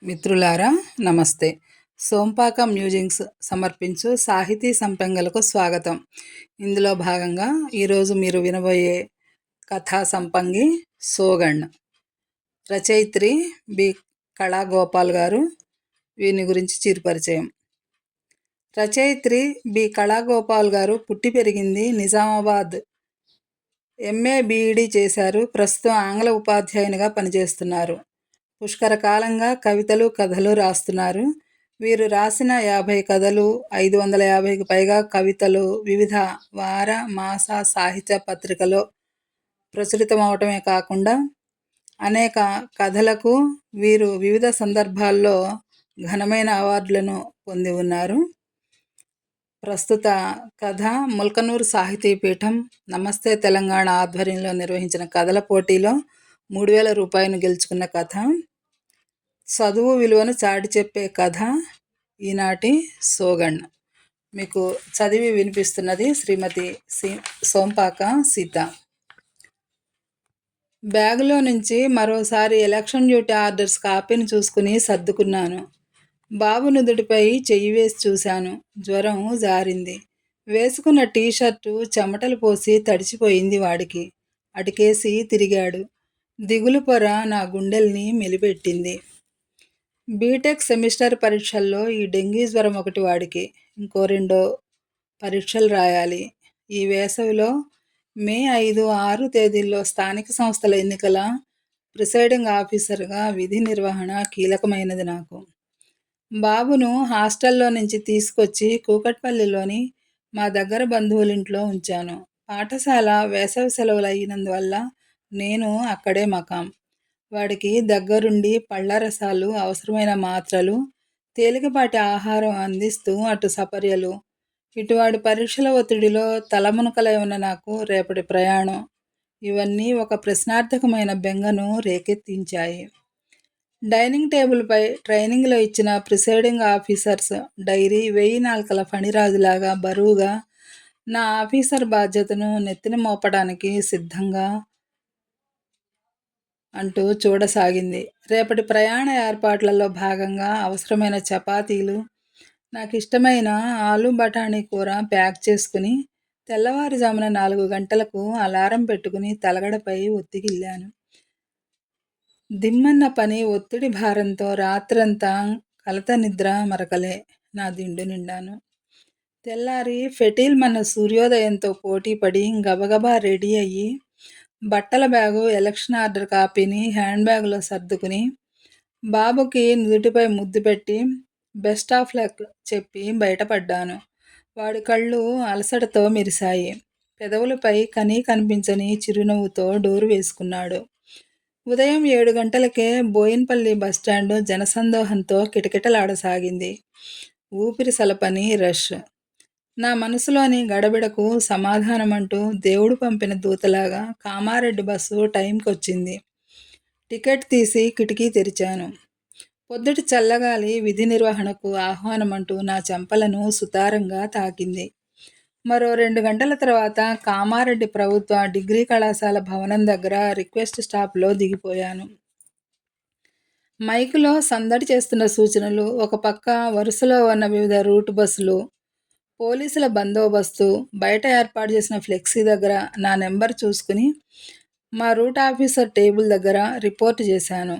మిత్రులారా నమస్తే. సోంపాక మ్యూజింగ్స్ సమర్పించు సాహితీ సంపెంగలకు స్వాగతం. ఇందులో భాగంగా ఈరోజు మీరు వినబోయే కథా సంపంగి సోగణ్. రచయిత్రి బి కళాగోపాల్ గారు. వీని గురించి చిరుపరిచయం. రచయిత్రి బి కళాగోపాల్ గారు పుట్టి పెరిగింది నిజామాబాద్. ఎంఏ బీఈడీ చేశారు. ప్రస్తుతం ఆంగ్ల ఉపాధ్యాయునిగా పనిచేస్తున్నారు. పుష్కర కాలంగా కవితలు కథలు రాస్తున్నారు. వీరు రాసిన 50 కథలు, 550కి పైగా కవితలు వివిధ వార మాస సాహిత్య పత్రికలో ప్రచురితమవటమే కాకుండా అనేక కథలకు వీరు వివిధ సందర్భాల్లో ఘనమైన అవార్డులను పొంది ఉన్నారు. ప్రస్తుత కథ ముల్కనూరు సాహితీ పీఠం నమస్తే తెలంగాణ ఆధ్వర్యంలో నిర్వహించిన కథల పోటీలో 3000 రూపాయలను గెలుచుకున్న కథ. చదువు విలువను చాటి చెప్పే కథ ఈనాటి సోగణ్. మీకు చదివి వినిపిస్తున్నది శ్రీమతి సోంపాక సీత. బ్యాగులో నుంచి మరోసారి ఎలక్షన్ డ్యూటీ ఆర్డర్స్ కాపీని చూసుకుని సర్దుకున్నాను. బాబు నుదుటిపై చెయ్యి వేసి చూశాను. జ్వరం జారింది. వేసుకున్న టీషర్టు చెమటలు పోసి తడిచిపోయింది. వాడికి అటుకేసి తిరిగాడు. దిగులు పొర నా గుండెల్ని మెలిపెట్టింది. బీటెక్ సెమిస్టర్ పరీక్షల్లో ఈ డెంగీ జ్వరం ఒకటి వాడికి. ఇంకో 2 పరీక్షలు రాయాలి. ఈ వేసవిలో మే 5, 6 తేదీల్లో స్థానిక సంస్థల ఎన్నికల ప్రిసైడింగ్ ఆఫీసర్గా విధి నిర్వహణ కీలకమైనది నాకు. బాబును హాస్టల్లో నుంచి తీసుకొచ్చి కూకట్పల్లిలోని మా దగ్గర బంధువులింట్లో ఉంచాను. పాఠశాల వేసవి సెలవులు అయినందువల్ల నేను అక్కడే మకాం. వాడికి దగ్గరుండి పళ్ళ రసాలు, అవసరమైన మాత్రలు, తేలికపాటి ఆహారం అందిస్తూ అటు సపర్యలు, ఇటు వాడి పరీక్షల ఒత్తిడిలో తలమునకలై ఉన్న నాకు రేపటి ప్రయాణం, ఇవన్నీ ఒక ప్రశ్నార్థకమైన బెంగను రేకెత్తించాయి. డైనింగ్ టేబుల్పై ట్రైనింగ్లో ఇచ్చిన ప్రిసైడింగ్ ఆఫీసర్స్ డైరీ 1000 నాల్కల ఫణిరాజులాగా బరువుగా నా ఆఫీసర్ బాధ్యతను నెత్తిన మోపడానికి సిద్ధంగా అంటూ చూడసాగింది. రేపటి ప్రయాణ ఏర్పాట్లలో భాగంగా అవసరమైన చపాతీలు, నాకు ఇష్టమైన ఆలు బఠానీ కూర ప్యాక్ చేసుకుని తెల్లవారుజామున 4 గంటలకు అలారం పెట్టుకుని తలగడపై ఒత్తిగిల్లాను. దిమ్మన్న పని, ఒత్తిడి భారంతో రాత్రంతా కలత నిద్ర మరకలే నా దిండు నిండాను. తెల్లారి ఫెటీల్మన్న సూర్యోదయంతో పోటీపడి గబగబా రెడీ అయ్యి బట్టల బ్యాగు, ఎలక్షన్ ఆర్డర్ కాపీని హ్యాండ్ బ్యాగులో సర్దుకుని బాబుకి నుదుటిపై ముద్దు పెట్టి బెస్ట్ ఆఫ్ లక్ చెప్పి బయటపడ్డాను. వాడి కళ్ళు అలసటతో మెరిశాయి. పెదవులపై కనీ కనిపించని చిరునవ్వుతో డోరు వేసుకున్నాడు. ఉదయం 7 గంటలకే బోయిన్పల్లి బస్టాండు జనసందోహంతో కిటకిటలాడసాగింది. ఊపిరి సలపని రష్. నా మనసులోని గడబిడకు సమాధానమంటూ దేవుడు పంపిన దూతలాగా కామారెడ్డి బస్సు టైంకొచ్చింది. టికెట్ తీసి కిటికీ తెరిచాను. పొద్దుటి చల్లగాలి విధి నిర్వహణకు ఆహ్వానమంటూ నా చెంపలను సుతారంగా తాకింది. మరో 2 గంటల తర్వాత కామారెడ్డి ప్రభుత్వ డిగ్రీ కళాశాల భవనం దగ్గర రిక్వెస్ట్ స్టాప్లో దిగిపోయాను. మైకులో సందడి చేస్తున్న సూచనలు, ఒక పక్క వరుసలో ఉన్న వివిధ రూట్ బస్సులు, పోలీసుల బందోబస్తు, బయట ఏర్పాటు చేసిన ఫ్లెక్సీ దగ్గర నా నెంబర్ చూసుకుని మా రూట్ ఆఫీసర్ టేబుల్ దగ్గర రిపోర్ట్ చేశాను.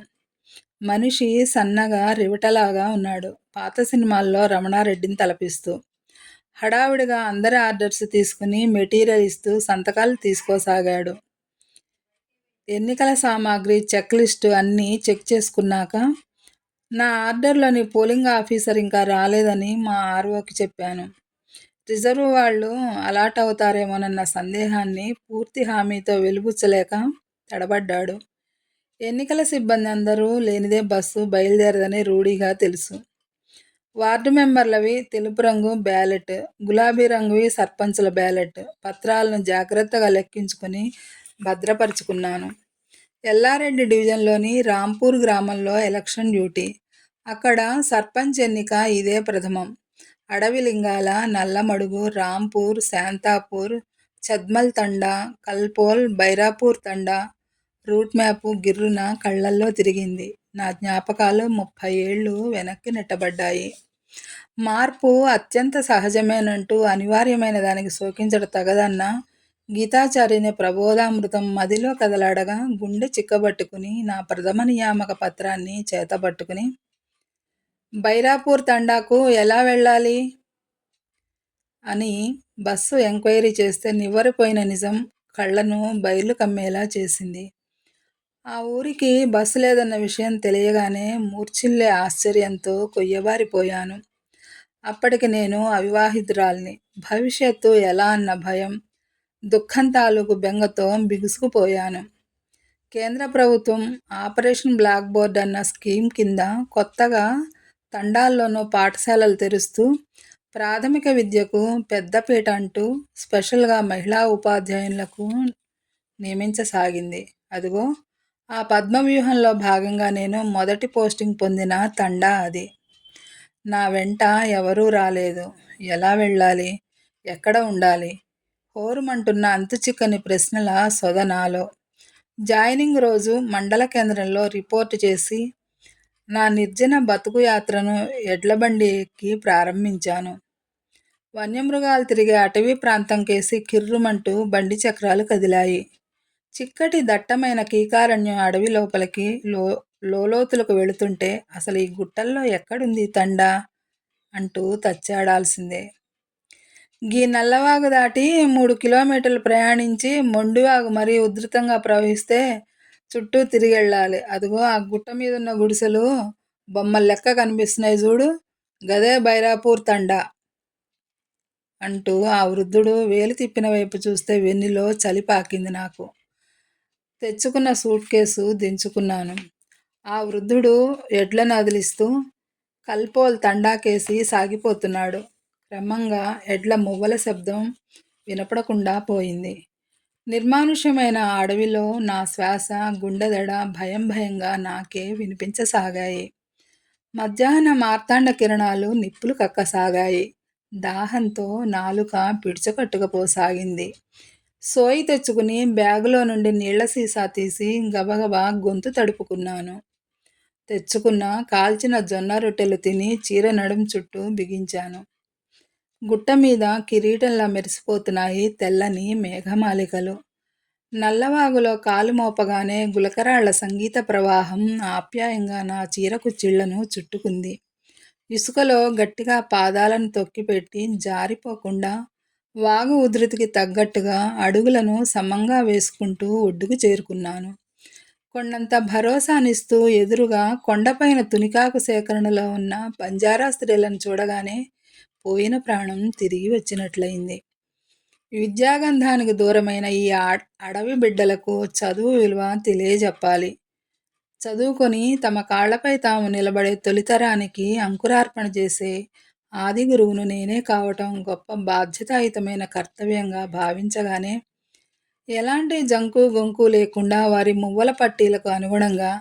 మనిషి సన్నగా రివటలాగా ఉన్నాడు. పాత సినిమాల్లో రమణారెడ్డిని తలపిస్తూ. హడావిడిగా అందరి ఆర్డర్స్ తీసుకుని మెటీరియల్ ఇస్తూ సంతకాలు తీసుకోసాగాడు. ఎన్నికల సామాగ్రి చెక్ లిస్టు అన్నీ చెక్ చేసుకున్నాక నా ఆర్డర్లోని పోలింగ్ ఆఫీసర్ ఇంకా రాలేదని మా ఆర్ఓకి చెప్పాను. రిజర్వ్ వాళ్ళు అలాట్ అవుతారేమోనన్న సందేహాన్ని పూర్తి హామీతో వెలిబుచ్చలేక తడబడ్డాడు. ఎన్నికల సిబ్బంది అందరూ లేనిదే బస్సు బయలుదేరదని రూఢిగా తెలుసు. వార్డు మెంబర్లవి తెలుపు రంగు బ్యాలెట్, గులాబీ రంగువి సర్పంచుల బ్యాలెట్ పత్రాలను జాగ్రత్తగా లెక్కించుకుని భద్రపరుచుకున్నాను. ఎల్లారెడ్డి డివిజన్లోని రాంపూర్ గ్రామంలో ఎలక్షన్ డ్యూటీ. అక్కడ సర్పంచ్ ఎన్నిక ఇదే ప్రథమం. అడవిలింగాల, నల్లమడుగు, రాంపూర్, శాంతాపూర్, చద్మల్ తండా, కల్పోల్, బైరాపూర్ తండా, రూట్ మ్యాపు గిర్రున కళ్ళల్లో తిరిగింది. నా జ్ఞాపకాలు 30 ఏళ్ళు వెనక్కి నెట్టబడ్డాయి. మార్పు అత్యంత సహజమేనంటూ అనివార్యమైన దానికి శోకించడం తగదన్న గీతాచార్యుని ప్రబోధామృతం మదిలో కదలాడగా గుండె చిక్కబట్టుకుని నా ప్రథమ నియామక పత్రాన్ని చేతబట్టుకుని బైరాపూర్ తండాకు ఎలా వెళ్ళాలి అని బస్సు ఎంక్వైరీ చేస్తే నివ్వెరపోయిన నిజం కళ్ళను బైర్లు కమ్మేలా చేసింది. ఆ ఊరికి బస్సు లేదన్న విషయం తెలియగానే మూర్ఛిల్లే ఆశ్చర్యంతో కొయ్యబారిపోయాను. అప్పటికి నేను అవివాహితురాల్ని. భవిష్యత్తు ఎలా అన్న భయం, దుఃఖం తాలూకు బెంగతో బిగుసుకుపోయాను. కేంద్ర ప్రభుత్వం ఆపరేషన్ బ్లాక్ బోర్డ్ అన్న స్కీమ్ కింద కొత్తగా తండాల్లోనూ పాఠశాలలు తెరుస్తూ ప్రాథమిక విద్యకు పెద్దపీట అంటూ స్పెషల్గా మహిళా ఉపాధ్యాయులకు నియమించసాగింది. అదిగో ఆ పద్మవ్యూహంలో భాగంగా నేను మొదటి పోస్టింగ్ పొందిన తండా అది. నా వెంట ఎవరూ రాలేదు. ఎలా వెళ్ళాలి, ఎక్కడ ఉండాలి, హోరుమంటున్న అంతుచిక్కని ప్రశ్నల సొద నాలో. జాయినింగ్ రోజు మండల కేంద్రంలో రిపోర్టు చేసి నా నిర్జన బతుకు యాత్రను ఎడ్లబండి ఎక్కి ప్రారంభించాను. వన్యమృగాలు తిరిగే అటవీ ప్రాంతం కేసి కిర్రుమంటూ బండి చక్రాలు కదిలాయి. చిక్కటి దట్టమైన కీకారణ్యం అడవి లోపలికి లోతులకు వెళుతుంటే అసలు ఈ గుట్టల్లో ఎక్కడుంది తండా అంటూ తచ్చాడాల్సిందే. గీ నల్లవాగు దాటి 3 కిలోమీటర్లు ప్రయాణించి మొండివాగు మరీ ఉధృతంగా ప్రవహిస్తే చుట్టూ తిరిగెళ్ళాలి. అదిగో ఆ గుట్ట మీదున్న గుడిసెలు బొమ్మల లెక్క కనిపిస్తున్నాయి చూడు, గదే బైరాపూర్ తండా అంటూ ఆ వృద్ధుడు వేలు తిప్పిన వైపు చూస్తే వెన్నులో చలి పాకింది నాకు. తెచ్చుకున్న సూట్ కేసు దించుకున్నాను. ఆ వృద్ధుడు ఎడ్లను అదిలిస్తూ కల్పోల్ తండాకేసి సాగిపోతున్నాడు. క్రమంగా ఎడ్ల మువ్వల శబ్దం వినపడకుండా పోయింది. నిర్మానుష్యమైన ఆ అడవిలో నా శ్వాస, గుండెదడ భయం భయంగా నాకే వినిపించసాగాయి. మధ్యాహ్న మార్తాండ కిరణాలు నిప్పులు కక్కసాగాయి. దాహంతో నాలుక పిడుచుకట్టుకుపోసాగింది. సోయి తెచ్చుకుని బ్యాగులో నుండి నీళ్ల సీసా తీసి గబగబా గొంతు తడుపుకున్నాను. తెచ్చుకున్న కాల్చిన జొన్న రొట్టెలు తిని చీర నడుం చుట్టూ బిగించాను. గుట్ట మీద కిరీటంలా మెరిసిపోతున్నాయి తెల్లని మేఘమాలికలు. నల్లవాగులో కాలు మోపగానే గులకరాళ్ల సంగీత ప్రవాహం ఆప్యాయంగా నా చీర కుచ్చిళ్లను చుట్టుకుంది. ఇసుకలో గట్టిగా పాదాలను తొక్కిపెట్టి జారిపోకుండా వాగు ఉధృతికి తగ్గట్టుగా అడుగులను సమంగా వేసుకుంటూ ఒడ్డుకు చేరుకున్నాను. కొండంత భరోసానిస్తూ ఎదురుగా కొండపైన తునికాకు సేకరణలో ఉన్న బంజారా స్త్రీలను చూడగానే పోయిన ప్రాణం తిరిగి వచ్చినట్లయింది. విద్యాగంధానికి దూరమైన ఈ అడవి బిడ్డలకు చదువు విలువ తెలియజెప్పాలి. చదువుకొని తమ కాళ్లపై తాము నిలబడే తొలితరానికి అంకురార్పణ చేసే ఆది గురువును నేనే కావటం గొప్ప బాధ్యతాయుతమైన కర్తవ్యంగా భావించగానే ఎలాంటి జంకు గొంకు లేకుండా వారి మువ్వల పట్టీలకు అనుగుణంగా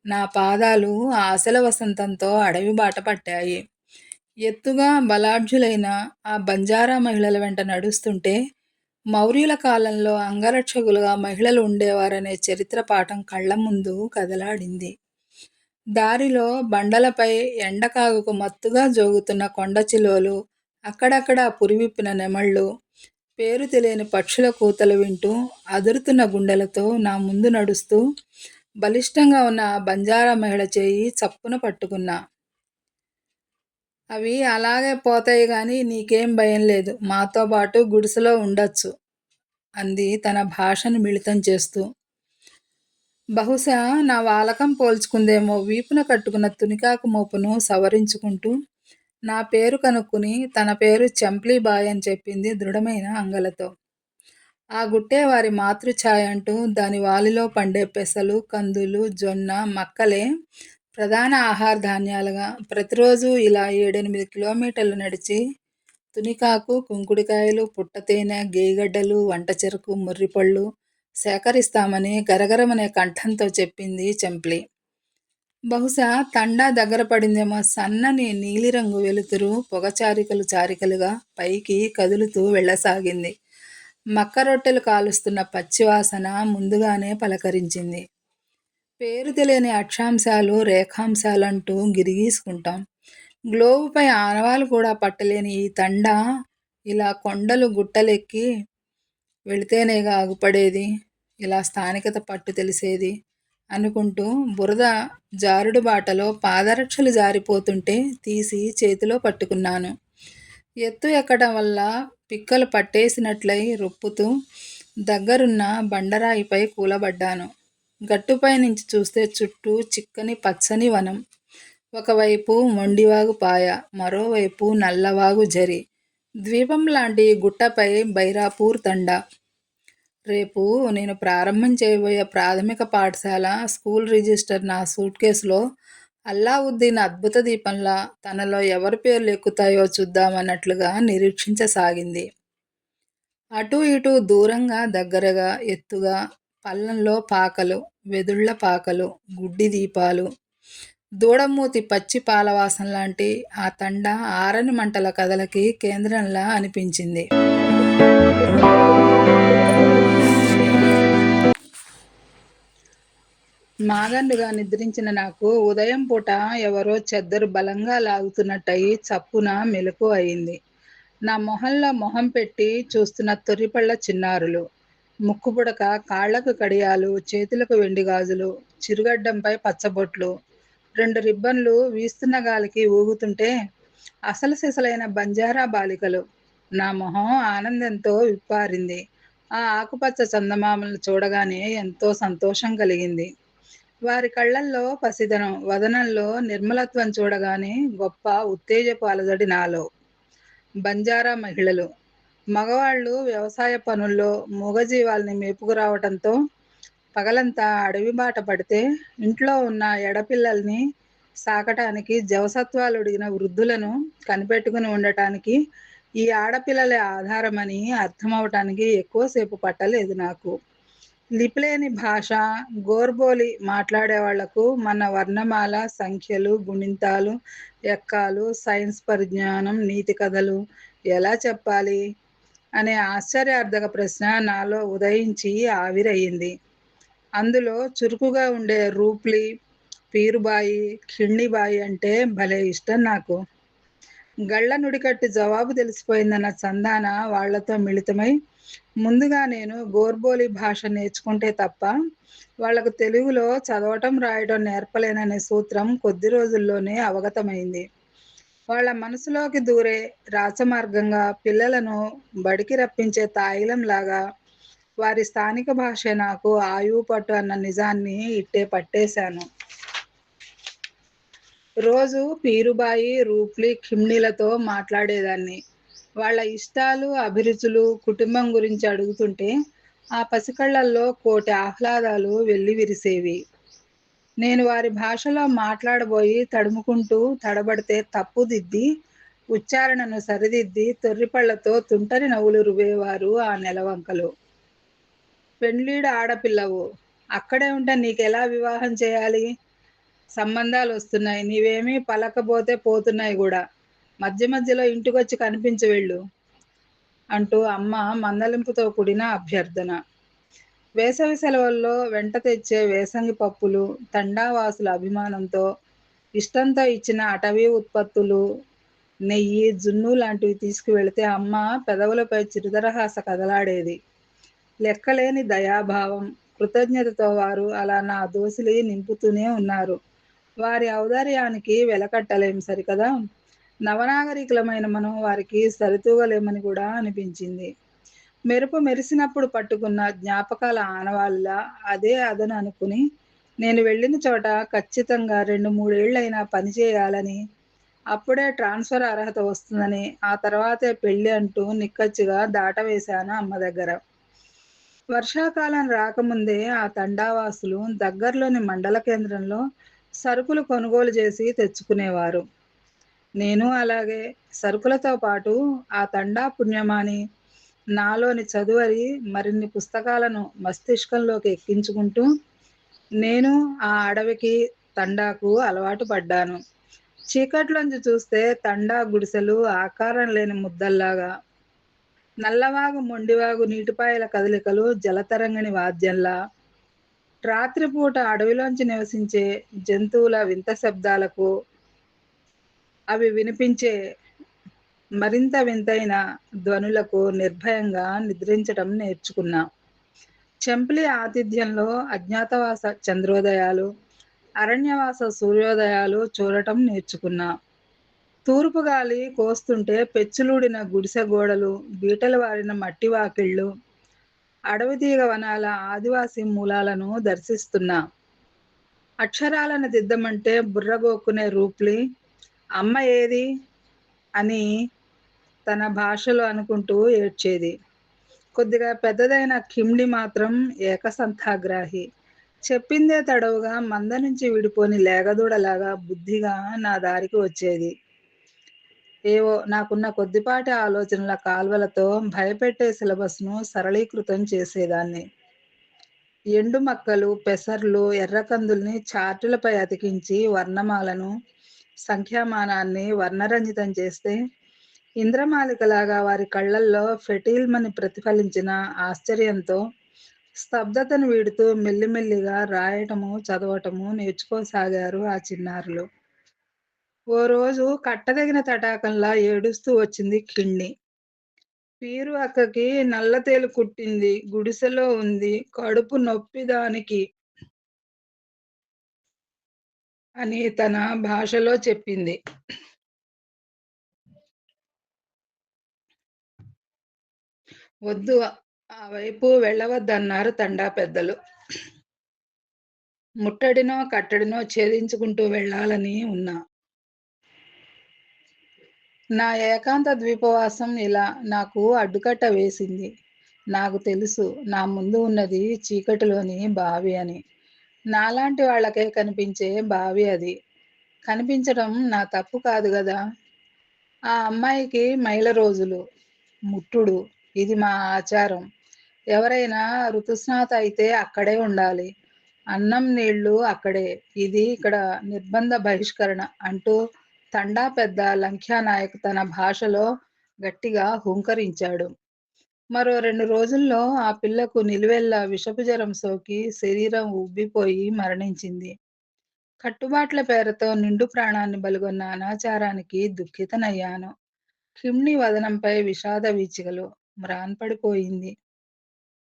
నా పాదాలు ఆశల వసంతంతో అడవి బాట పట్టాయి. ఎత్తుగా బలాఢ్యులైన ఆ బంజారా మహిళల వెంట నడుస్తుంటే మౌర్యుల కాలంలో అంగరక్షకులుగా మహిళలు ఉండేవారనే చరిత్ర పాఠం కళ్ల ముందు కదలాడింది. దారిలో బండలపై ఎండకాగుకు మత్తుగా జోగుతున్న కొండచిలువలు, అక్కడక్కడా పురివిప్పిన నెమళ్ళు, పేరు తెలియని పక్షుల కూతలు వింటూ అదురుతున్న గుండెలతో నా ముందు నడుస్తూ బలిష్టంగా ఉన్న ఆ బంజారా మహిళ చేయి చప్పున పట్టుకున్నా. అవి అలాగే పోతాయి గాని నీకేం భయం లేదు, మాతో పాటు గుడిసెలో ఉండొచ్చు అంది తన భాషను మిళితం చేస్తూ. బహుశా నా వాలకం పోల్చుకుందేమో వీపున కట్టుకున్న తునికాకు మోపును సవరించుకుంటూ నా పేరు కనుక్కుని తన పేరు చంప్లీబాయ్ అని చెప్పింది దృఢమైన అంగలతో. ఆ గుట్టే వారి మాతృఛాయ అంటూ దాని వాలిలో పండే పెసలు, కందులు, జొన్న, మక్కలే ప్రధాన ఆహార ధాన్యాలుగా ప్రతిరోజు ఇలా 7-8 కిలోమీటర్లు నడిచి తునికాకు, కుంకుడికాయలు, పుట్టతేనె, గేయగడ్డలు, వంట చెరకు, ముర్రిపళ్ళు సేకరిస్తామని గరగరమనే కంఠంతో చెప్పింది చంప్లి. బహుశా తండా దగ్గర పడిందేమో. సన్నని నీలిరంగు వెలుతురు పొగచారికలు చారికలుగా పైకి కదులుతూ వెళ్ళసాగింది. మక్క రొట్టెలు కాలుస్తున్న పచ్చివాసన ముందుగానే పలకరించింది. పేరు తెలియని అక్షాంశాలు, రేఖాంశాలంటూ గిరిగీసుకుంటాం. గ్లోబుపై ఆనవాలు కూడా పట్టలేని ఈ తండ ఇలా కొండలు, గుట్టలెక్కి వెళితేనేగా అగుపడేది. ఇలా స్థానికత పట్టు తెలిసేది అనుకుంటూ బురద జారుడు బాటలో పాదరక్షలు జారిపోతుంటే తీసి చేతిలో పట్టుకున్నాను. ఎత్తు ఎక్కడం వల్ల పిక్కలు పట్టేసినట్లై రొప్పుతూ దగ్గరున్న బండరాయిపై కూలబడ్డాను. గట్టుపై నుంచి చూస్తే చుట్టూ చిక్కని పచ్చని వనం. ఒకవైపు మొండివాగు పాయ, మరోవైపు నల్లవాగు జరి. ద్వీపం లాంటి గుట్టపై బైరాపూర్ తండా. రేపు నేను ప్రారంభం చేయబోయే ప్రాథమిక పాఠశాల స్కూల్ రిజిస్టర్ నా సూట్ కేసులో అల్లావుద్దీన్ అద్భుత దీపంలా తనలో ఎవరి పేర్లు ఎక్కుతాయో చూద్దామన్నట్లుగా నిరీక్షించసాగింది. అటూ ఇటూ దూరంగా, దగ్గరగా, ఎత్తుగా, పల్లంలో పాకలు, వెదుళ్ల పాకలు, గుడ్డి దీపాలు, దూడమూతి పచ్చి పాలవాసన లాంటి ఆ తండ ఆరని మంటల కథలకి కేంద్రంలా అనిపించింది. మాగండుగా నిద్రించిన నాకు ఉదయం పూట ఎవరో చెద్దరు బలంగా లాగుతున్నట్టయి చప్పున మెలకువ అయింది. నా మొహంలో మొహం పెట్టి చూస్తున్న తొర్రిపళ్ళ చిన్నారులు. ముక్కుపుడక, కాళ్లకు కడియాలు, చేతులకు వెండి గాజులు, చిరుగడ్డంపై పచ్చబొట్లు, 2 రిబ్బన్లు వీస్తున్న గాలికి ఊగుతుంటే అసలు సిసలైన బంజారా బాలికలు. నా మొహం ఆనందంతో విప్పారింది. ఆ ఆకుపచ్చ చందమామలను చూడగానే ఎంతో సంతోషం కలిగింది. వారి కళ్ళల్లో పసిదనం, వదనంలో నిర్మలత్వం చూడగానే గొప్ప ఉత్తేజపు అలజడి నాలో. బంజారా మహిళలు. మగవాళ్ళు వ్యవసాయ పనుల్లో మూగజీవాల్ని మేపుకురావటంతో పగలంతా అడవి బాట పడితే ఇంట్లో ఉన్న ఎడపిల్లల్ని సాకటానికి జవసత్వాలుడిగిన వృద్ధులను కనిపెట్టుకుని ఉండటానికి ఈ ఆడపిల్లలే ఆధారమని అర్థమవటానికి ఎక్కువసేపు పట్టలేదు నాకు. లిపిలేని భాష, గోర్బోలి మాట్లాడేవాళ్లకు మన వర్ణమాల, సంఖ్యలు, గుణింతాలు, ఎక్కాలు, సైన్స్ పరిజ్ఞానం, నీతి కథలు ఎలా చెప్పాలి అనే ఆశ్చర్యార్థక ప్రశ్న నాలో ఉదయించి ఆవిరయ్యింది. అందులో చురుకుగా ఉండే రూప్లీ, పీరుబాయి, ఖిండిబాయి అంటే భలే ఇష్టం నాకు. గళ్ళ నుడికట్టి జవాబు తెలిసిపోయిందన్న చందాన వాళ్లతో మిళితమై ముందుగా నేను గోర్బోలి భాష నేర్చుకుంటే తప్ప వాళ్లకు తెలుగులో చదవటం రాయటం నేర్పలేననే సూత్రం కొద్ది రోజుల్లోనే అవగతమైంది. వాళ్ల మనసులోకి దూరే రాచమార్గంగా పిల్లలను బడికి రప్పించే తాయిలంలాగా వారి స్థానిక భాషే నాకు ఆయువు పట్టు అన్న నిజాన్ని ఇట్టే పట్టేశాను. రోజు పీరుబాయి, రూప్లీ, ఖిమ్నీలతో మాట్లాడేదాన్ని. వాళ్ల ఇష్టాలు, అభిరుచులు, కుటుంబం గురించి అడుగుతుంటే ఆ పసికళ్లల్లో కోటి ఆహ్లాదాలు వెల్లివిరిసేవి. నేను వారి భాషలో మాట్లాడబోయి తడుముకుంటూ తడబడితే తప్పుదిద్ది, ఉచ్చారణను సరిదిద్ది తొర్రిపళ్లతో తుంటరి నవ్వులు రువేవారు ఆ నెలవంకలు. పెండ్లీడు ఆడపిల్లవు, అక్కడే ఉంటే నీకెలా వివాహం చేయాలి? సంబంధాలు వస్తున్నాయి, నీవేమీ పలకబోతే పోతున్నాయి కూడా. మధ్య మధ్యలో ఇంటికొచ్చి కనిపించి వెళ్ళు అంటూ అమ్మ మందలింపుతో కూడిన అభ్యర్థన. వేసవి సెలవుల్లో వెంట తెచ్చే వేసంగి పప్పులు, తండావాసుల అభిమానంతో ఇష్టంతో ఇచ్చిన అటవీ ఉత్పత్తులు, నెయ్యి, జున్ను లాంటివి తీసుకువెళితే అమ్మ పెదవులపై చిరుదరహాస కదలాడేది. లెక్కలేని దయాభావం, కృతజ్ఞతతో వారు అలా నా దోసిలి నింపుతూనే ఉన్నారు. వారి ఔదార్యానికి వెలకట్టలేం సరికదా. నవనాగరికులమైన మనం వారికి సరితూగలేమని కూడా అనిపించింది. మెరుపు మెరిసినప్పుడు పట్టుకున్న జ్ఞాపకాల ఆనవాలులా అదే అదను అనుకుని నేను వెళ్ళిన చోట ఖచ్చితంగా 2-3 ఏళ్లైనా పనిచేయాలని, అప్పుడే ట్రాన్స్ఫర్ అర్హత వస్తుందని, ఆ తర్వాతే పెళ్లి అంటూ నిక్కచ్చిగా దాటవేశాను అమ్మ దగ్గర. వర్షాకాలం రాకముందే ఆ తండావాసులు దగ్గర్లోని మండల కేంద్రంలో సరుకులు కొనుగోలు చేసి తెచ్చుకునేవారు. నేను అలాగే సరుకులతో పాటు ఆ తండా పుణ్యమాని నాలోని చదువరి మరిన్ని పుస్తకాలను మస్తిష్కంలోకి ఎక్కించుకుంటూ నేను ఆ అడవికి, తండాకు అలవాటు పడ్డాను. చీకట్లోంచి చూస్తే తండా గుడిసెలు ఆకారం లేని ముద్దల్లాగా, నల్లవాగు, మొండివాగు నీటిపాయల కదలికలు జలతరంగిణి వాద్యంలా, రాత్రిపూట అడవిలోంచి నివసించే జంతువుల వింత శబ్దాలకు, అవి వినిపించే మరింత వింతైన ధ్వనులకు నిర్భయంగా నిద్రించటం నేర్చుకున్నా. చెంప్లి ఆతిథ్యంలో అజ్ఞాతవాస చంద్రోదయాలు, అరణ్యవాస సూర్యోదయాలు చూడటం నేర్చుకున్నా. తూర్పు గాలి కోస్తుంటే పెచ్చులూడిన గుడిసె గోడలు, బీటలు వారిన మట్టి వాకిళ్ళు, అడవితీగ వనాల ఆదివాసీ మూలాలను దర్శిస్తున్నా. అక్షరాలను దిద్దమంటే బుర్రగోక్కునే రూప్లి, అమ్మ ఏది అని తన భాషలో అనుకుంటూ ఏడ్చేది. కొద్దిగా పెద్దదైన కిమ్డి మాత్రం ఏకసంథాగ్రాహి. చెప్పిందే తడవుగా మంద నుంచి విడిపోని లేగదూడలాగా బుద్ధిగా నా దారికి వచ్చేది. ఏవో నాకున్న కొద్దిపాటి ఆలోచనల కాల్వలతో భయపెట్టే సిలబస్‌ను సరళీకృతం చేసేదాన్ని. ఎండు మక్కలు, పెసర్లు, ఎర్రకందుల్ని చార్టులపై అతికించి వర్ణమాలను, సంఖ్యామానాన్ని వర్ణరంజితం చేస్తే ఇంద్రమాలికలాగా వారి కళ్ళల్లో ఫెటీల్మని ప్రతిఫలించిన ఆశ్చర్యంతో స్తబ్దతను వీడుతూ మెల్లిమెల్లిగా రాయటము, చదవటము నేర్చుకోసాగారు ఆ చిన్నారులు. ఓ రోజు కట్టదగిన తటాకంలా ఏడుస్తూ వచ్చింది కిండి. పీరు అక్కకి నల్లతేలు కుట్టింది. గుడిసెలో ఉంది. కడుపు నొప్పి దానికి అని తన భాషలో చెప్పింది. వద్దు ఆ వైపు వెళ్ళవద్దన్నారు తండా పెద్దలు. ముట్టడినో, కట్టడినో ఛేదించుకుంటూ వెళ్ళాలని ఉన్నా. నా ఏకాంత ద్వీపవాసం ఇలా నాకు అడ్డుకట్ట వేసింది. నాకు తెలుసు నా ముందు ఉన్నది చీకటిలోని బావి అని. నాలాంటి వాళ్ళకే కనిపించే బావి అది. కనిపించడం నా తప్పు కాదు గదా! ఆ అమ్మాయికి మైల రోజులు. ముట్టుడు. ఇది మా ఆచారం. ఎవరైనా ఋతుస్నాత అయితే అక్కడే ఉండాలి. అన్నం, నీళ్ళు అక్కడే. ఇది ఇక్కడ నిర్బంధ బహిష్కరణ అంటూ తండా పెద్ద లంఖ్యానాయక్ తన భాషలో గట్టిగా హుంకరించాడు. మరో 2 రోజుల్లో ఆ పిల్లకు నిలువెల్లా విషపు జ్వరం సోకి శరీరం ఉబ్బిపోయి మరణించింది. కట్టుబాట్ల పేరుతో నిండు ప్రాణాన్ని బలిగొన్న అనాచారానికి దుఃఖితనయ్యాను. కిమ్నీ వదనంపై విషాద వీచికలు. మ్రాన్పడిపోయింది.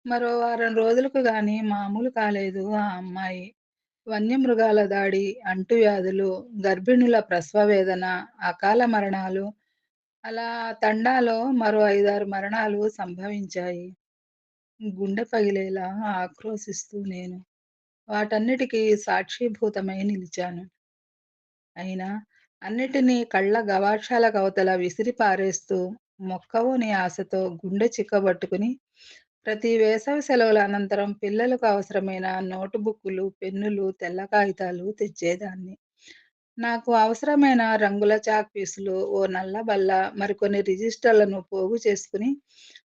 మరో వారం రోజులకు గాని మామూలు కాలేదు ఆ అమ్మాయి. వన్యమృగాల దాడి, అంటువ్యాధులు, గర్భిణుల ప్రసవ వేదన, అకాల మరణాలు అలా తండాలో మరో 5, 6 మరణాలు సంభవించాయి. గుండె పగిలేలా ఆక్రోశిస్తూ నేను వాటన్నిటికీ సాక్షీభూతమై నిలిచాను. అయినా అన్నిటినీ కళ్ళ గవాక్షాలకవతల విసిరి పారేస్తూ మొక్కవోని ఆశతో గుండె చిక్కబట్టుకుని ప్రతి వేసవి సెలవుల అనంతరం పిల్లలకు అవసరమైన నోటు బుక్కులు, పెన్నులు, తెల్ల కాగితాలు తెచ్చేదాన్ని. నాకు అవసరమైన రంగుల చాక్ పీసులు, ఓ నల్ల బల్ల, మరికొన్ని రిజిస్టర్లను పోగు చేసుకుని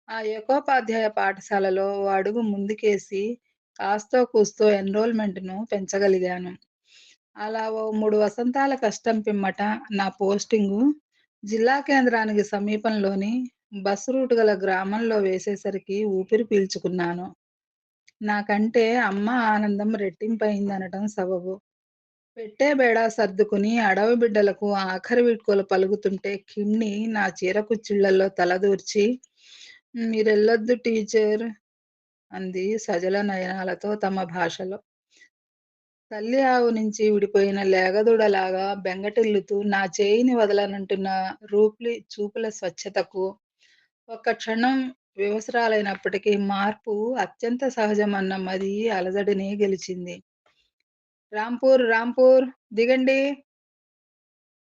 ఆ ఏకోపాధ్యాయ పాఠశాలలో ఓ అడుగు ముందుకేసి కాస్తో కూస్తో ఎన్రోల్‌మెంట్‌ను పెంచగలిగాను. అలా ఓ 3 వసంతాల కష్టం పిమ్మట నా పోస్టింగు జిల్లా కేంద్రానికి సమీపంలోని బస్ రూట్ గల గ్రామంలో వేసేసరికి ఊపిరి పీల్చుకున్నాను. నాకంటే అమ్మ ఆనందం రెట్టింపయిందనటం సబబు. పెట్టే బేడా సర్దుకుని అడవి బిడ్డలకు ఆఖరి వీడ్కోలు పలుకుతుంటే కిమ్ని నా చీర కుచ్చిళ్లలో తలదూర్చి మీరెళ్ళొద్దు టీచర్ అంది సజల నయనాలతో తమ భాషలో. తల్లి ఆవు నుంచి విడిపోయిన లేగదూడలాగా బెంగటిల్లుతూ నా చేయిని వదలనంటున్న రూప్లి చూపుల స్వచ్ఛతకు ఒక్క క్షణం వివస్త్రాలైనప్పటికీ మార్పు అత్యంత సహజమన్న మది అలజడిని గెలిచింది. రాంపూర్ రాంపూర్ దిగండి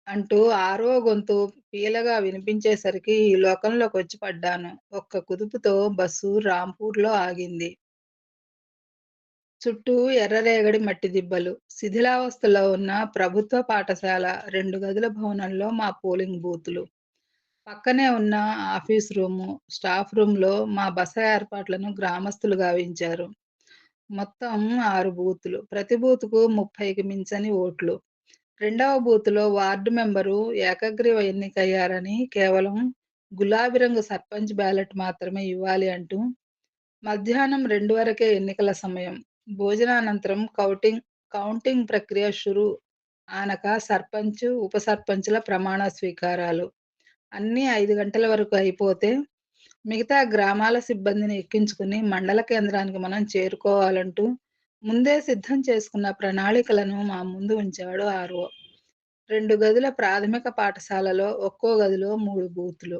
అంటూ ఆరో గొంతు పీలగా వినిపించేసరికి ఈ లోకంలోకొచ్చి పడ్డాను. ఒక్క కుదుపుతో బస్సు రాంపూర్‌లో ఆగింది. చుట్టూ ఎర్రరేగడి మట్టి దిబ్బలు. శిథిలావస్థలో ఉన్న ప్రభుత్వ పాఠశాల 2 గదుల భవనంలో మా పోలింగ్ బూతులు. పక్కనే ఉన్న ఆఫీస్ రూము, స్టాఫ్ రూమ్‌లో మా బస ఏర్పాట్లను గ్రామస్తులు గావించారు. మొత్తం 6 బూతులు. ప్రతి బూతుకు 30కి మించని ఓట్లు. రెండవ బూతులో వార్డు మెంబరు ఏకగ్రీవ ఎన్నికయ్యారని కేవలం గులాబీ రంగు సర్పంచ్ బ్యాలెట్ మాత్రమే ఇవ్వాలి అంటూ మధ్యాహ్నం 2 వరకే ఎన్నికల సమయం. భోజనానంతరం కౌంటింగ్ ప్రక్రియ షురు ఆనక సర్పంచ్, ఉప సర్పంచుల ప్రమాణ స్వీకారాలు. అన్నీ 5 గంటల వరకు అయిపోతే, మిగతా గ్రామాల సిబ్బందిని ఎక్కించుకుని మండల కేంద్రానికి మనం చేరుకోవాలంటూ ముందే సిద్ధం చేసుకున్న ప్రణాళికలను మా ముందు ఉంచాడు ఆర్‌ఓ. 2 గదుల ప్రాథమిక పాఠశాలలో ఒక్కో గదిలో 3 బూతులు.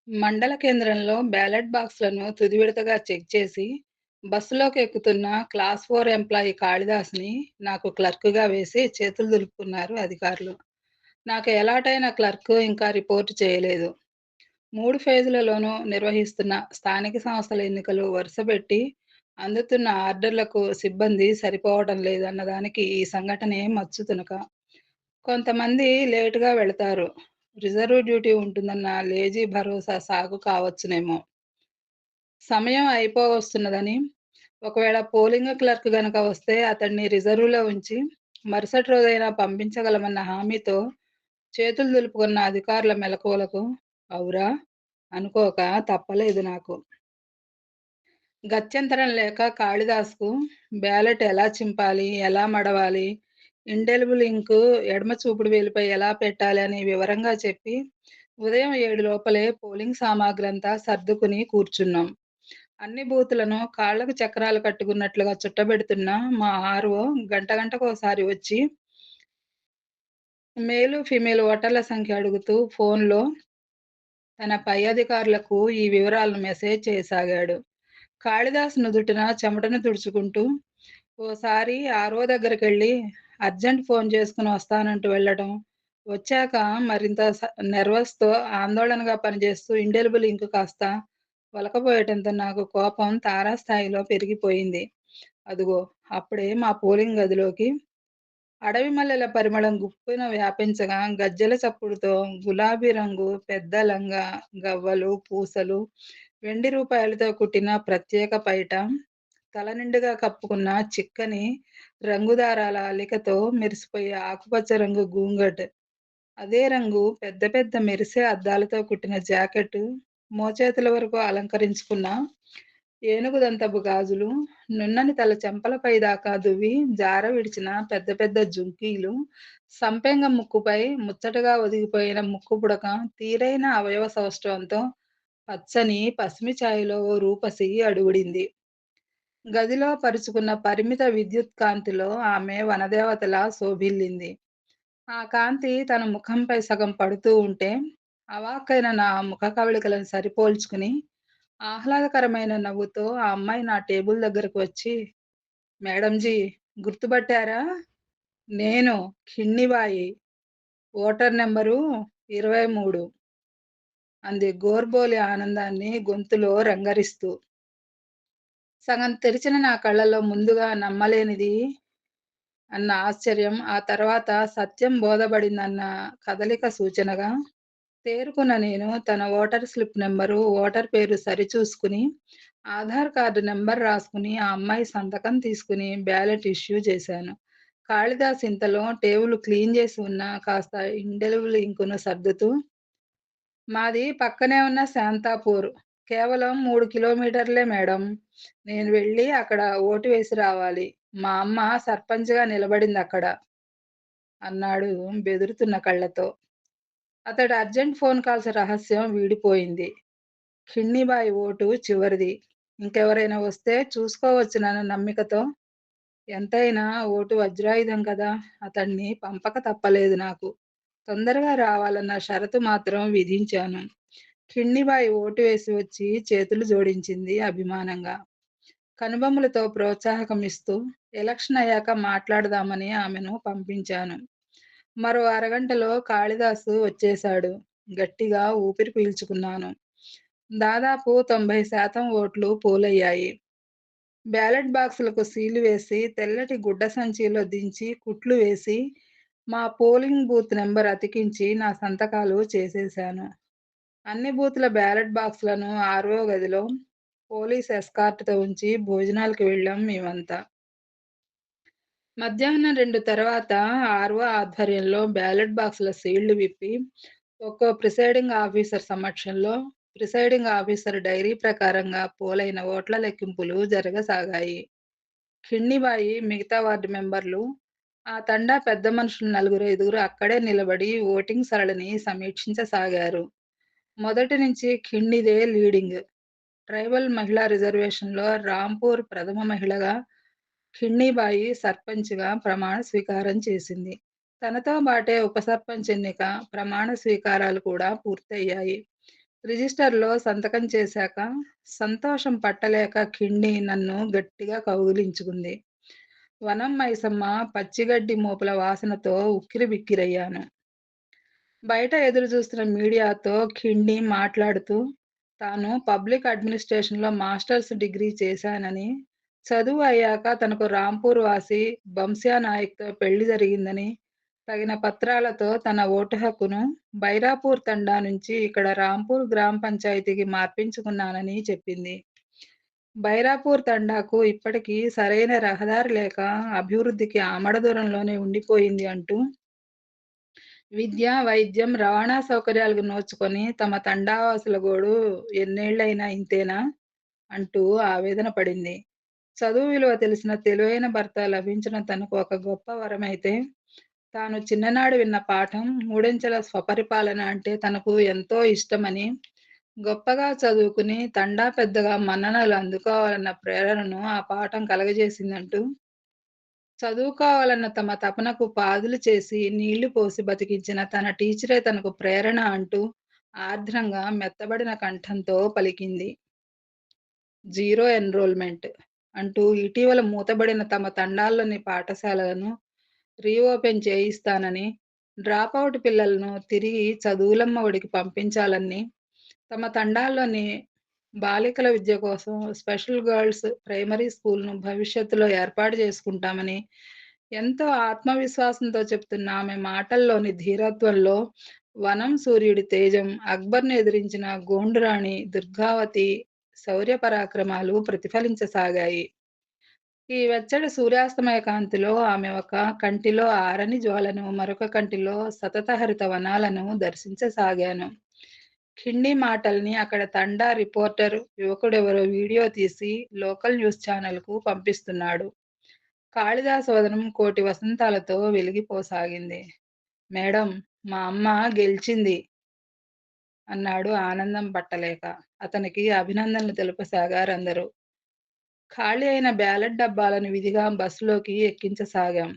మండల కేంద్రంలో బ్యాలెట్ బాక్స్‌లను తుది విడతగా చెక్ చేసి, బస్సులోకి ఎక్కుతున్న క్లాస్ 4 ఎంప్లాయీ కాళిదాస్‌ని నాకు క్లర్క్‌గా వేసి చేతులు దులుపుకున్నారు అధికారులు. నాకు ఎలాటైన క్లర్క్ ఇంకా రిపోర్ట్ చేయలేదు. 3 ఫేజులలోనూ నిర్వహిస్తున్న స్థానిక సంస్థల ఎన్నికలు వరుసపెట్టి అందుతున్న ఆర్డర్లకు సిబ్బంది సరిపోవడం లేదన్నదానికి ఈ సంఘటనే మచ్చుతునక. కొంతమంది లేట్‌గా వెళతారు. రిజర్వ్ డ్యూటీ ఉంటుందన్న లేజీ భరోసా సాగు కావచ్చునేమో. సమయం అయిపోవస్తున్నదని, ఒకవేళ పోలింగ్ క్లర్క్ గనక వస్తే అతన్ని రిజర్వ్‌లో ఉంచి, మరుసటి రోజైనా పంపించగలమన్న హామీతో చేతులు దులుపుకున్న అధికారుల మెలకువలకు అవురా! అనుకోక తప్పలేదు నాకు. గత్యంతరం లేక కాళిదాస్‌కు బ్యాలెట్ ఎలా చింపాలి? ఎలా మడవాలి? ఇండెలిబుల్ ఇంకు ఎడమ చూపుడు వేలుపై ఎలా పెట్టాలి అని వివరంగా చెప్పి, ఉదయం 7 లోపలే పోలింగ్ సామాగ్రంతా సర్దుకుని కూర్చున్నాం. అన్ని బూతులను కాళ్ళకు చక్రాలు కట్టుకున్నట్లుగా చుట్టబెడుతున్న మా ఆర్‌ఓ గంటకోసారి వచ్చి మేలు, ఫీమేల్ ఓటర్ల సంఖ్య అడుగుతూ ఫోన్‌లో తన పై అధికారులకు ఈ వివరాలను మెసేజ్ చేయసాగాడు. కాళిదాస్ నుదుటిన చెమటను తుడుచుకుంటూ ఓసారి ఆర్‌ఓ దగ్గరికెళ్ళి అర్జెంట్ ఫోన్ చేసుకొని వస్తానంటూ వెళ్ళటం, వచ్చాక మరింత నెర్వస్‌తో ఆందోళనగా పనిచేస్తూ ఇండెలిబుల్ ఇంక్ కాస్త ఒలకపోయటంతో నాకు కోపం తారాస్థాయిలో పెరిగిపోయింది. అదుగో అప్పుడే మా పోలింగ్ గదిలోకి అడవి మల్లెల పరిమళం గుప్పున వ్యాపించగా గజ్జెల చప్పుడుతో గులాబీ రంగు పెద్ద లంగా, గవ్వలు, పూసలు, వెండి రూపాయలతో కుట్టిన ప్రత్యేక పైట, తల నిండుగా కప్పుకున్న చిక్కని రంగుదారాల అల్లికతో మెరిసిపోయే ఆకుపచ్చ రంగు గూంగట్, అదే రంగు పెద్ద పెద్ద మెరిసే అద్దాలతో కుట్టిన జాకెట్టు, మోచేతుల వరకు అలంకరించుకున్న ఏనుగు దంతపు గాజులు, నున్నని తల చెంపలపై దాకా దువ్వి జార విడిచిన పెద్ద పెద్ద జుంకీలు, సంపెంగ ముక్కుపై ముచ్చటగా ఒదిగిపోయిన ముక్కు పుడక, తీరైన అవయవ సౌష్ఠవంతో పచ్చని పసిమి ఛాయలో ఓ రూపసి అడుగుడింది. గదిలో పరుచుకున్న పరిమిత విద్యుత్ కాంతిలో ఆమె వనదేవతలా శోభిల్లింది. ఆ కాంతి తన ముఖంపై సగం పడుతూ ఉంటే, అవాక్కైన నా ముఖ కవళికలను సరిపోల్చుకుని, ఆహ్లాదకరమైన నవ్వుతో ఆ అమ్మాయి నా టేబుల్ దగ్గరకు వచ్చి, మేడంజీ గుర్తుపట్టారా? నేను కిన్నిబాయి. ఓటర్ నంబరు 23 అంది గోర్బోలి ఆనందాన్ని గొంతులో రంగరిస్తూ. సగం తెరిచిన నా కళ్ళలో ముందుగా నమ్మలేనిది అన్న ఆశ్చర్యం, ఆ తర్వాత సత్యం బోధపడిందన్న కదలిక సూచనగా తేరుకున్న నేను తన ఓటర్ స్లిప్ నంబరు, ఓటర్ పేరు సరిచూసుకుని, ఆధార్ కార్డు నంబర్ రాసుకుని, ఆ అమ్మాయి సంతకం తీసుకుని బ్యాలెట్ ఇష్యూ చేశాను. కాళిదాస్ ఇంతలో టేబుల్ క్లీన్ చేసి ఉన్న కాస్త ఇండెలిబుల్ ఇంకును సర్దుతూ, మాది పక్కనే ఉన్న శాంతాపూర్. కేవలం 3 కిలోమీటర్లే మేడం. నేను వెళ్ళి అక్కడ ఓటు వేసి రావాలి. మా అమ్మ సర్పంచ్‌గా నిలబడిందక్కడ అన్నాడు బెదురుతున్న కళ్ళతో. అతడి అర్జెంట్ ఫోన్ కాల్స్ రహస్యం వీడిపోయింది. కిడ్నీబాయి ఓటు చివరిది. ఇంకెవరైనా వస్తే చూసుకోవచ్చునన్న నమ్మికతో ఎంతైనా ఓటు వజ్రాయుధం కదా! అతన్ని పంపక తప్పలేదు నాకు. తొందరగా రావాలన్న షరతు మాత్రం విధించాను. కిడ్నీబాయి ఓటు వేసి వచ్చి చేతులు జోడించింది అభిమానంగా. కనుబొమ్మలతో ప్రోత్సాహకమిస్తూ ఎలక్షన్ అయ్యాక మాట్లాడదామని ఆమెను పంపించాను. మరో అరగంటలో కాళిదాసు వచ్చేశాడు. గట్టిగా ఊపిరి పీల్చుకున్నాను. దాదాపు 90% ఓట్లు పోలయ్యాయి. బ్యాలెట్ బాక్సులకు సీలు వేసి, తెల్లటి గుడ్డ సంచిలో దించి, కుట్లు వేసి, మా పోలింగ్ బూత్ నంబర్ అతికించి, నా సంతకాలు చేసేశాను. అన్ని బూతుల బ్యాలెట్ బాక్సులను ఆర్‌ఓ గదిలో పోలీస్ ఎస్కార్ట్‌తో ఉంచి భోజనాలకు వెళ్ళాం మేమంతా. మధ్యాహ్నం 2 తర్వాత ఆర్‌ఓ ఆధ్వర్యంలో బ్యాలెట్ బాక్సుల సీళ్లు విప్పి, ఒక్కో ప్రిసైడింగ్ ఆఫీసర్ సమక్షంలో ప్రిసైడింగ్ ఆఫీసర్ డైరీ ప్రకారంగా పోలైన ఓట్ల లెక్కింపులు జరగసాగాయి. కిడ్నీబాయి, మిగతా వార్డు మెంబర్లు, ఆ తండా పెద్ద మనుషులు నలుగురైదుగురు అక్కడే నిలబడి ఓటింగ్ సరళిని సమీక్షించసాగారు. మొదటి నుంచి కిడ్నీదే లీడింగ్. ట్రైబల్ మహిళా రిజర్వేషన్‌లో రాంపూర్ ప్రథమ మహిళగా కిడ్నీబాయి సర్పంచ్‌గా ప్రమాణ స్వీకారం చేసింది. తనతో బాటే ఉప సర్పంచ్ ఎన్నిక, ప్రమాణ స్వీకారాలు కూడా పూర్తయ్యాయి. రిజిస్టర్‌లో సంతకం చేశాక సంతోషం పట్టలేక కిండి నన్ను గట్టిగా కౌగిలించుకుంది. వనం మైసమ్మ పచ్చిగడ్డి మోపుల వాసనతో ఉక్కిరిబిక్కిరయ్యాను. బయట ఎదురు చూస్తున్న మీడియాతో ఖిండి మాట్లాడుతూ తాను పబ్లిక్ అడ్మినిస్ట్రేషన్‌లో మాస్టర్స్ డిగ్రీ చేశానని, చదువు అయ్యాక తనకు రాంపూర్ వాసి బంస్యా నాయక్‌తో పెళ్లి జరిగిందని, తగిన పత్రాలతో తన ఓటు హక్కును బైరాపూర్ తండా నుంచి ఇక్కడ రాంపూర్ గ్రామ పంచాయతీకి మార్పించుకున్నానని చెప్పింది. బైరాపూర్ తండాకు ఇప్పటికీ సరైన రహదారి లేక అభివృద్ధికి ఆమడ దూరంలోనే ఉండిపోయింది అంటూ విద్య, వైద్యం, రవాణా సౌకర్యాలకు నోచుకొని తమ తండావాసుల గోడు ఎన్నేళ్లైనా ఇంతేనా? అంటూ ఆవేదన పడింది. చదువు విలువ తెలిసిన తెలివైన భర్త లభించడం తనకు ఒక గొప్ప వరమైతే, తాను చిన్ననాడు విన్న పాఠం మూడంచెల స్వపరిపాలన అంటే తనకు ఎంతో ఇష్టమని, గొప్పగా చదువుకుని తండా పెద్దగా మన్ననలు అందుకోవాలన్న ప్రేరణను ఆ పాఠం కలగజేసిందంటూ చదువుకోవాలన్న తమ తపనకు పాదులు చేసి, నీళ్లు పోసి బతికించిన తన టీచరే తనకు ప్రేరణ అంటూ ఆర్ద్రంగా మెత్తబడిన కంఠంతో పలికింది. జీరో ఎన్రోల్‌మెంట్ అంటూ ఇటీవల మూతబడిన తమ తండాల్లోని పాఠశాలలను రీఓపెన్ చేయిస్తానని, డ్రాపౌట్ పిల్లలను తిరిగి చదువులమ్మ ఒడికి పంపించాలని, తమ తండాల్లోని బాలికల విద్య కోసం స్పెషల్ గర్ల్స్ ప్రైమరీ స్కూల్‌ను భవిష్యత్తులో ఏర్పాటు చేసుకుంటామని, ఎంతో ఆత్మవిశ్వాసంతో చెప్తున్న ఆమె మాటల్లోని ధీరత్వంలో వనం సూర్యుడి తేజం, అక్బర్‌ను ఎదిరించిన గోండురాణి దుర్గావతి శౌర్య పరాక్రమాలు ప్రతిఫలించసాగాయి. ఈ వెచ్చటి సూర్యాస్తమయ కాంతిలో ఆమె ఒక కంటిలో ఆరని జ్వాలను, మరొక కంటిలో సతతహరిత వనాలను దర్శించసాగాను. ఖిండి మాటల్ని అక్కడ తండా రిపోర్టర్ యువకుడెవరో వీడియో తీసి లోకల్ న్యూస్ ఛానెల్‌కు పంపిస్తున్నాడు. కాళిదాస వదనం కోటి వసంతాలతో వెలిగిపోసాగింది. మేడం, మా అమ్మ గెలిచింది అన్నాడు ఆనందం పట్టలేక. అతనికి అభినందనలు తెలుపసాగారందరూ. ఖాళీ అయిన బ్యాలెట్ డబ్బాలను విధిగా బస్సులోకి ఎక్కించసాగాం.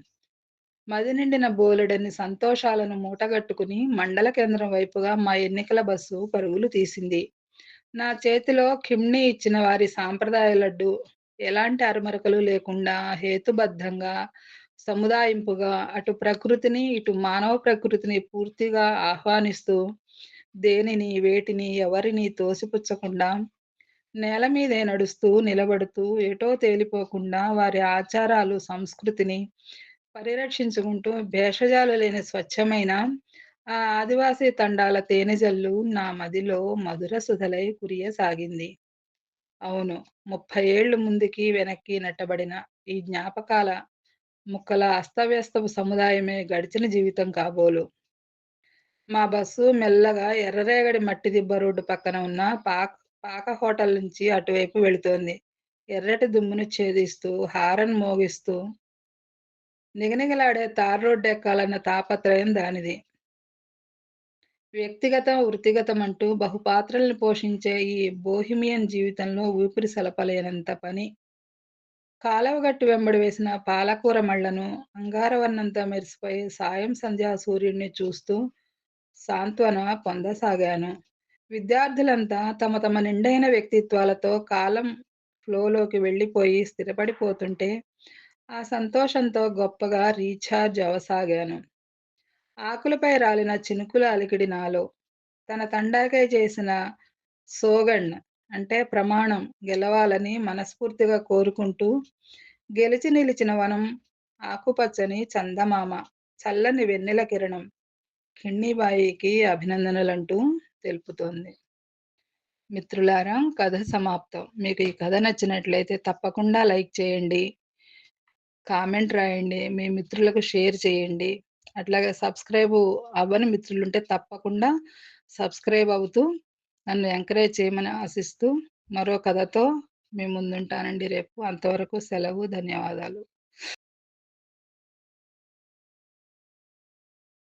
మది నిండిన బోలెడన్ని సంతోషాలను మూటగట్టుకుని మండల కేంద్రం వైపుగా మా ఎన్నికల బస్సు పరుగులు తీసింది. నా చేతిలో ఖిమ్ని ఇచ్చిన వారి సాంప్రదాయ లడ్డు ఎలాంటి అరమరకలు లేకుండా హేతుబద్ధంగా, సముదాయింపుగా అటు ప్రకృతిని, ఇటు మానవ ప్రకృతిని పూర్తిగా ఆహ్వానిస్తూ, దేనిని, వేటిని, ఎవరిని తోసిపుచ్చకుండా నేల మీదే నడుస్తూ, నిలబడుతూ, ఎటో తేలిపోకుండా వారి ఆచారాలు, సంస్కృతిని పరిరక్షించుకుంటూ భేషజాలు లేని స్వచ్ఛమైన ఆ ఆదివాసీ తండాల తేనెజల్లు నా మదిలో మధుర సుధలై కురియసాగింది. అవును. 30 ఏళ్లు ముందుకి, వెనక్కి నెట్టబడిన ఈ జ్ఞాపకాల ముక్కల అస్తవ్యస్తపు సముదాయమే గడిచిన జీవితం కాబోలు. మా బస్సు మెల్లగా ఎర్రరేగడి మట్టి దిబ్బ రోడ్డు పక్కన ఉన్న పాక హోటల్ నుంచి అటువైపు వెళుతోంది. ఎర్రటి దుమ్మును ఛేదిస్తూ, హారన్ మోగిస్తూ నిగనిగలాడే తార్ రోడ్డెక్కాలన్న తాపత్రయం దానిది. వ్యక్తిగతం, వృత్తిగతమంటూ బహుపాత్రల్ని పోషించే ఈ బోహిమియన్ జీవితంలో ఊపిరి సలపలేనంత పని. కాలవగట్టు వెంబడి వేసిన పాలకూర మళ్ళను, అంగారవర్ణంతో మెరిసిపోయే సాయం సంధ్యా సూర్యుడిని చూస్తూ సాంత్వన పొందసాగాను. విద్యార్థులంతా తమ తమ నిండైన వ్యక్తిత్వాలతో కాలం ఫ్లోలోకి వెళ్ళిపోయి స్థిరపడిపోతుంటే, ఆ సంతోషంతో గొప్పగా రీఛార్జ్ అవ్వసాగాను. ఆకులపై రాలిన చినుకుల అలికిడి నాలో. తన తండాకై చేసిన సోగండ్ అంటే ప్రమాణం గెలవాలని మనస్ఫూర్తిగా కోరుకుంటూ, గెలిచి నిలిచిన వనం, ఆకుపచ్చని చందమామ, చల్లని వెన్నెల కిరణం కిన్నిబాయికి అభినందనలంటూ తెలుపుతోంది. మిత్రులారా, కథ సమాప్తం. మీకు ఈ కథ నచ్చినట్లయితే తప్పకుండా లైక్ చేయండి. కామెంట్ రాయండి. మీ మిత్రులకు షేర్ చేయండి. అట్లాగే అవ్వని మిత్రులుంటే తప్పకుండా సబ్స్క్రైబ్ అవుతూ నన్ను ఎంకరేజ్ చేయమని ఆశిస్తూ మరో కథతో మీ ముందుంటానండి రేపు. అంతవరకు సెలవు. ధన్యవాదాలు.